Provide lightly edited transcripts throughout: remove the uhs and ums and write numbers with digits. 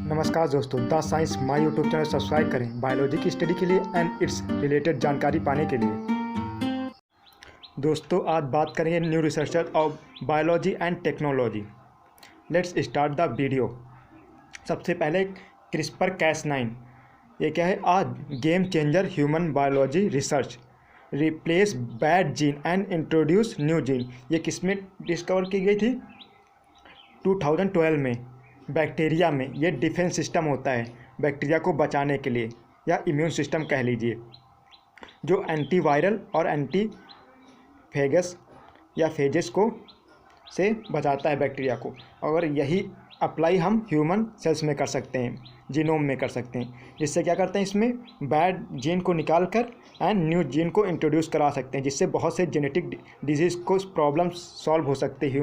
नमस्कार दोस्तों, the science my YouTube channel subscribe करें बायोलॉजी की स्टडी के लिए एंड इट्स रिलेटेड जानकारी पाने के लिए। दोस्तों, आज बात करेंगे new researcher of biology and technology. Let's start the video. सबसे पहले क्रिस्पर कैस9। ये क्या है? आज game changer human biology research, replace bad gene and introduce new gene. ये किस में डिस्कवर की गई थी? 2012 में। बैक्टीरिया में ये डिफेंस सिस्टम होता है बैक्टीरिया को बचाने के लिए, या इम्यून सिस्टम कह लीजिए, जो एंटीवायरल और एंटीफेगस या फेजेस को से बचाता है बैक्टीरिया को। और यही अप्लाई हम ह्यूमन सेल्स में कर सकते हैं, जीनोम में कर सकते हैं। जिससे क्या करते हैं, इसमें बैड जीन को निकाल कर एंड न्यू जीन को इंट्रोड्यूस करा सकते हैं, जिससे बहुत से जेनेटिक डिजीज़ को प्रॉब्लम्स सॉल्व हो सकते हैं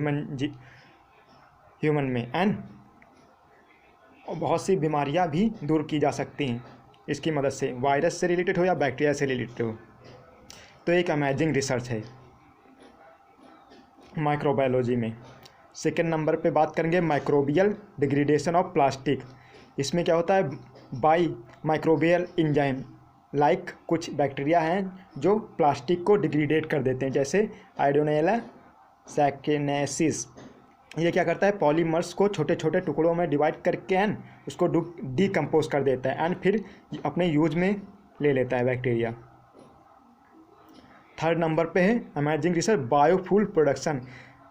ह्यूमन में, एंड बहुत सी बीमारियां भी दूर की जा सकती हैं इसकी मदद से, वायरस से रिलेटेड हो या बैक्टीरिया से रिलेटेड हो। तो एक अमेजिंग रिसर्च है माइक्रोबायोलॉजी में। सेकेंड नंबर पे बात करेंगे माइक्रोबियल डिग्रेडेशन ऑफ प्लास्टिक। इसमें क्या होता है? बाई माइक्रोबियल इंजाइम लाइक कुछ बैक्टीरिया हैं जो प्लास्टिक को डिग्रेडेट कर देते हैं, जैसे आयोडिनेला सैकेनेसिस। ये क्या करता है? पॉलीमर्स को छोटे छोटे टुकड़ों में डिवाइड करके एंड उसको डीकम्पोज कर देता है एंड फिर अपने यूज में ले लेता है बैक्टीरिया। थर्ड नंबर पे है अमेजिंग रिसर्च बायोफ्यूल प्रोडक्शन।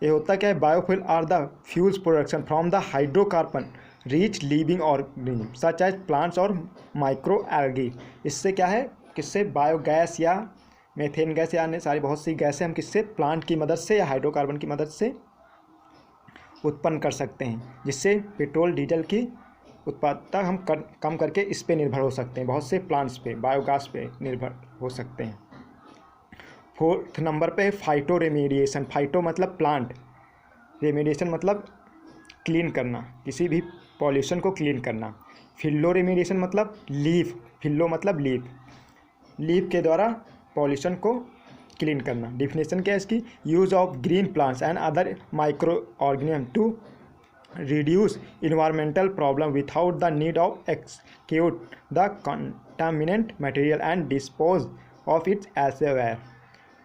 ये होता क्या है? Biofuel are the fuels production from the hydrocarbon rich living organism such as plants और माइक्रो एल्गी। इससे क्या है? किससे? बायोगैस या मेथेन गैस या अन्य सारी बहुत सी गैसें हम किससे? प्लांट की मदद से या हाइड्रोकार्बन की मदद से उत्पन्न कर सकते हैं, जिससे पेट्रोल डीजल की उत्पादकता हम कम करके इस पे निर्भर हो सकते हैं। बहुत से प्लांट्स पे, बायोगैस पे निर्भर हो सकते हैं। फोर्थ नंबर पे है फाइटो रेमेडिएशन। फाइटो मतलब प्लांट, रेमेडिएशन मतलब क्लीन करना, किसी भी पॉल्यूशन को क्लीन करना। फिल्लो रेमेडिएशन मतलब लीफ, फिल्लो मतलब लीफ, लीफ के द्वारा पॉल्यूशन को क्लीन करना। डिफिनेशन क्या है इसकी? Use of green plants and other micro organism to reduce environmental problem without the need of execute the contaminant material and dispose of its elsewhere.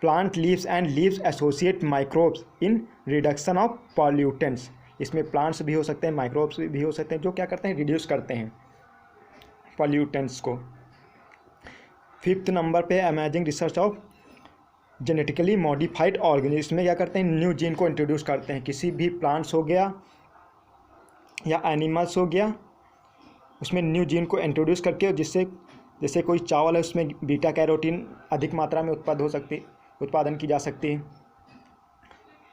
Plant leaves and leaves associate microbes in reduction of pollutants. इसमें plants भी हो सकते हैं, microbes भी हो सकते हैं, जो क्या करते हैं? रिड्यूस करते हैं पॉल्यूटेंट्स को। फिफ्थ नंबर पे amazing research of genetically modified organism. में क्या करते हैं? न्यू जीन को इंट्रोड्यूस करते हैं। किसी भी प्लांट्स हो गया या एनिमल्स हो गया, उसमें न्यू जीन को इंट्रोड्यूस करके, जिससे जैसे कोई चावल है उसमें बीटा कैरोटीन अधिक मात्रा में उत्पादन की जा सकती है,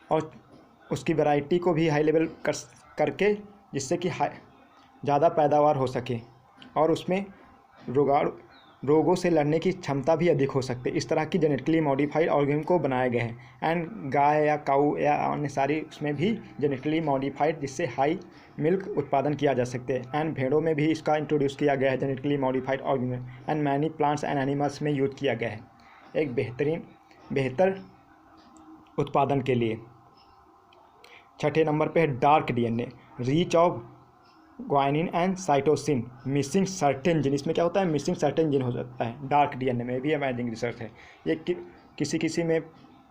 और उसकी वैरायटी को भी हाई लेवल करके, जिससे कि ज़्यादा पैदावार हो सके और उसमें रोगों से लड़ने की क्षमता भी अधिक हो सकती है। इस तरह की जेनेटिकली मॉडिफाइड ऑर्गेनिज्म को बनाया गया है। एंड गाय या काऊ या अन्य सारी उसमें भी जेनेटिकली मॉडिफाइड, जिससे हाई मिल्क उत्पादन किया जा सकते हैं। एंड भेड़ों में भी इसका इंट्रोड्यूस किया गया है genetically modified organism. And many plants and animals में यूज किया गया है एक बेहतर उत्पादन के लिए। छठे नंबर पे है dark DNA, reach of guanine and cytosine missing certain gene. इसमें क्या होता है? मिसिंग सर्टेन जीन हो जाता है डार्क डीएनए में। भी अमेजिंग रिसर्च है ये। किसी में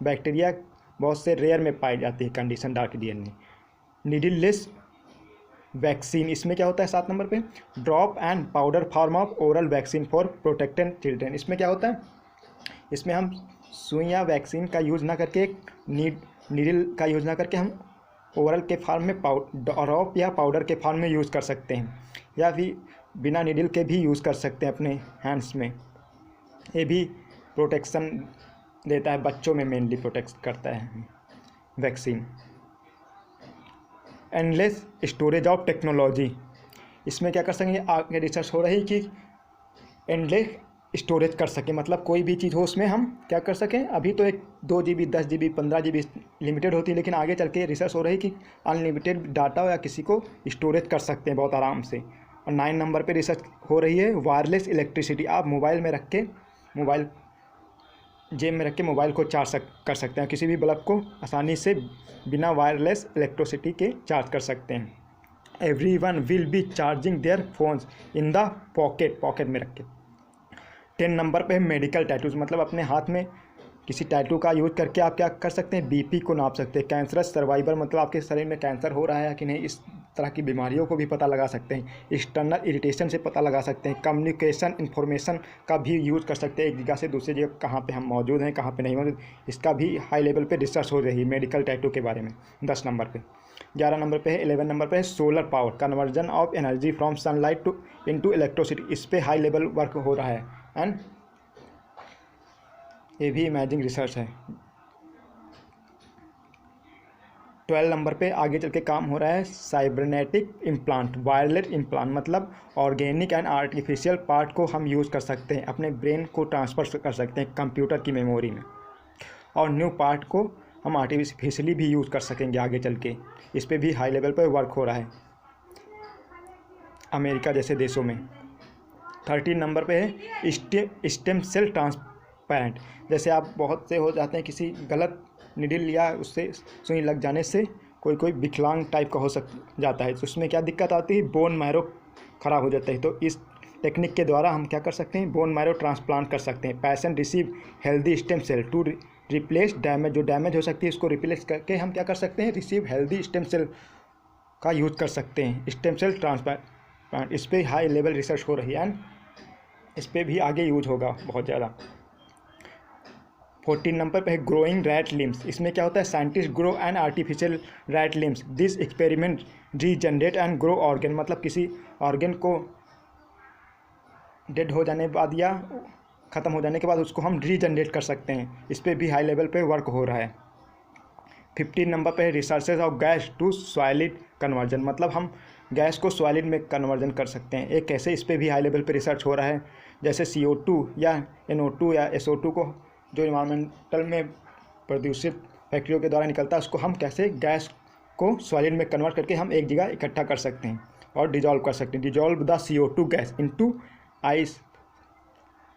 बैक्टीरिया बहुत से रेयर में पाई जाती है condition dark DNA. Needleless vaccine. इसमें क्या होता है? 7 नंबर पे drop and powder form of oral vaccine for protected children. इसमें क्या होता है? इसमें हम सुई या वैक्सीन का यूज़ ना करके, एक नीडल का यूज़ ना करके, हम ओरल के फॉर्म में ड्रॉप या पाउडर के फॉर्म में यूज़ कर सकते हैं, या फिर बिना नीडल के भी यूज़ कर सकते हैं अपने हैंड्स में। ये भी प्रोटेक्शन देता है, बच्चों में मेनली प्रोटेक्ट करता है vaccine. Endless storage of technology. इसमें क्या कर सकेंगे? आगे रिसर्च हो रही कि एंडलेस स्टोरेज कर सकें, मतलब कोई भी चीज़ हो उसमें हम क्या कर सकें। अभी तो एक 2 GB 10 GB 15 GB लिमिटेड होती है, लेकिन आगे चल के रिसर्च हो रही कि अनलिमिटेड डाटा या किसी को स्टोरेज कर सकते हैं बहुत आराम से। और 9 नंबर पे रिसर्च हो रही है वायरलेस इलेक्ट्रिसिटी। आप मोबाइल जेब में रख के मोबाइल को चार्ज कर सकते हैं, किसी भी बल्ब को आसानी से बिना वायरलेस इलेक्ट्रिसिटी के चार्ज कर सकते हैं। everyone will be charging their phones in the pocket में रख के। 10 नंबर पे मेडिकल टैटूज, मतलब अपने हाथ में किसी टैटू का यूज करके आप क्या कर सकते हैं, बीपी को नाप सकते हैं। कैंसरस सर्वाइवर, मतलब आपके शरीर में कैंसर हो रहा है कि नहीं, इस तरह की बीमारियों को भी पता लगा सकते हैं। एक्सटर्नल इरिटेशन से पता लगा सकते हैं। कम्युनिकेशन इन्फॉर्मेशन का भी यूज़ कर सकते हैं, एक जगह से दूसरी जगह कहाँ पे हम मौजूद हैं, कहाँ पे नहीं मौजूद, इसका भी हाई लेवल पे रिसर्च हो रही है मेडिकल टैटू के बारे में। 10 नंबर पे। 11 नंबर पे है, 11 नंबर पे है solar power, conversion of energy from sunlight to into electricity. इस पे हाई लेवल वर्क हो रहा है एंड ये भी इमेजिंग रिसर्च है। 12 नंबर पे आगे चल के काम हो रहा है साइबरनेटिक इम्प्लांट, वायरलेस इम्प्लांट, मतलब ऑर्गेनिक एंड आर्टिफिशियल पार्ट को हम यूज़ कर सकते हैं, अपने ब्रेन को ट्रांसफ़र कर सकते हैं कंप्यूटर की मेमोरी में, और न्यू पार्ट को हम आर्टिफिशियली भी यूज़ कर सकेंगे आगे चल के। इस पर भी हाई लेवल पर वर्क हो रहा है अमेरिका जैसे देशों में। 13 नंबर पे है स्टेम सेल ट्रांसप्लांट, जैसे आप बहुत से हो जाते हैं किसी गलत निडल या उससे सुई लग जाने से कोई विकलांग टाइप का हो जाता है, तो उसमें क्या दिक्कत आती है, बोन मैरो ख़राब हो जाता है। तो इस टेक्निक के द्वारा हम क्या कर सकते हैं, बोन मैरो ट्रांसप्लांट कर सकते हैं। Patient receive healthy stem cell to replace damage, जो डैमेज हो सकती है उसको रिप्लेस करके हम क्या कर सकते हैं, रिसीव हेल्दी स्टेम सेल का यूज़ कर सकते हैं। स्टेम सेल ट्रांसप्लांट, इस पर हाई लेवल रिसर्च हो रही है एंड इस पर भी आगे यूज होगा बहुत ज़्यादा। 14 नंबर पे है ग्रोइंग रैट लिम्स, इसमें क्या होता है, scientist grow and artificial rat limbs, this experiment regenerate and grow organ, मतलब किसी ऑर्गन को डेड हो जाने के बाद या ख़त्म हो जाने के बाद उसको हम रीजनरेट कर सकते हैं। इस पर भी हाई लेवल पे वर्क हो रहा है। 15 नंबर पे है researches of gas to solid conversion, मतलब हम गैस को सॉलिड में कन्वर्जन कर सकते हैं। एक कैसे, इस पर भी हाई लेवल पे रिसर्च हो रहा है। जैसे CO2 या NO2 या SO2 को जो इन्वायरमेंटल में प्रदूषित फैक्ट्रियों के द्वारा निकलता है, उसको हम कैसे गैस को सॉलिड में कन्वर्ट करके हम एक जगह इकट्ठा कर सकते हैं और डिजॉल्व कर सकते हैं। Dissolve the CO2 gas into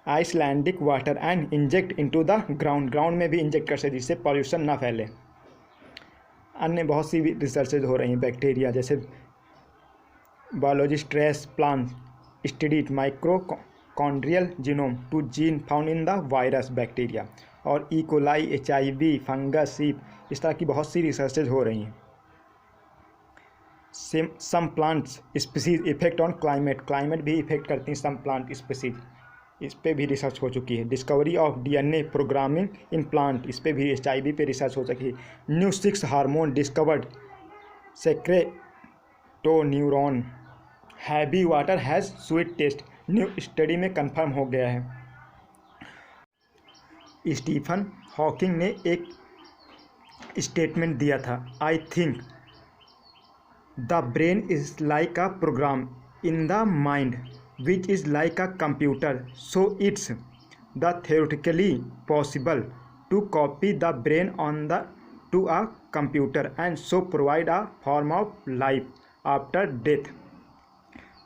Icelandic water and inject into the ground में भी इंजेक्ट कर सकते, जिससे पॉल्यूशन ना फैले। अन्य बहुत सी रिसर्चेज हो रही हैं, बैक्टीरिया जैसे biology stress plant studied mitochondrial genome to gene found in the virus bacteria, और ई कोलाई, HIV, फंगस, सीप, इस तरह की बहुत सी रिसर्चेज हो रही हैं। Some plants species effect on climate भी इफेक्ट करती हैं सम प्लांट स्पीसीज, इस पे भी रिसर्च हो चुकी है। Discovery of DNA programming in plant, इस पे भी HIV पे रिसर्च हो चुकी है। New 6 hormone discovered secretoneuron, heavy water has sweet taste, new study में कंफर्म हो गया है। स्टीफन हॉकिंग ने एक स्टेटमेंट दिया था, I think the brain is like a program in the mind which is like a computer, so it's the theoretically possible to copy the brain to a computer and so provide a form of life after death,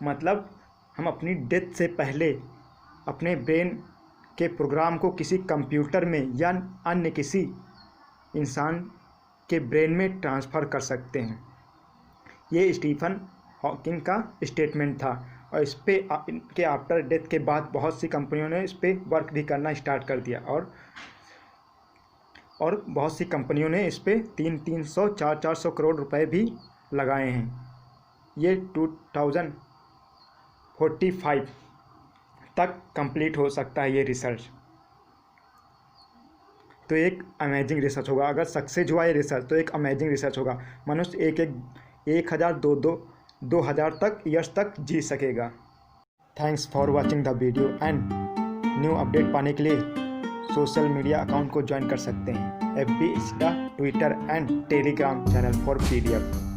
मतलब हम अपनी death से पहले अपने brain के programme को किसी computer में या अन्य किसी इंसान के ब्रेन में ट्रांसफ़र कर सकते हैं। ये स्टीफन हॉकिंग का स्टेटमेंट था, और इस पे इनके आफ्टर डेथ के बाद बहुत सी कंपनियों ने इस पे वर्क भी करना स्टार्ट कर दिया, और बहुत सी कंपनियों ने इस पे 300-400 करोड़ रुपए भी लगाए हैं। ये 2045 तक कंप्लीट हो सकता है ये रिसर्च। तो एक अमेजिंग रिसर्च होगा, अगर सक्सेस हुआ ये रिसर्च तो एक अमेजिंग रिसर्च होगा। मनुष्य 1000 2000 तक ईयर्स तक जी सकेगा। Thanks for watching the video and new update पाने के लिए सोशल मीडिया अकाउंट को ज्वाइन कर सकते हैं, FB, Insta, Twitter and Telegram channel for PDF।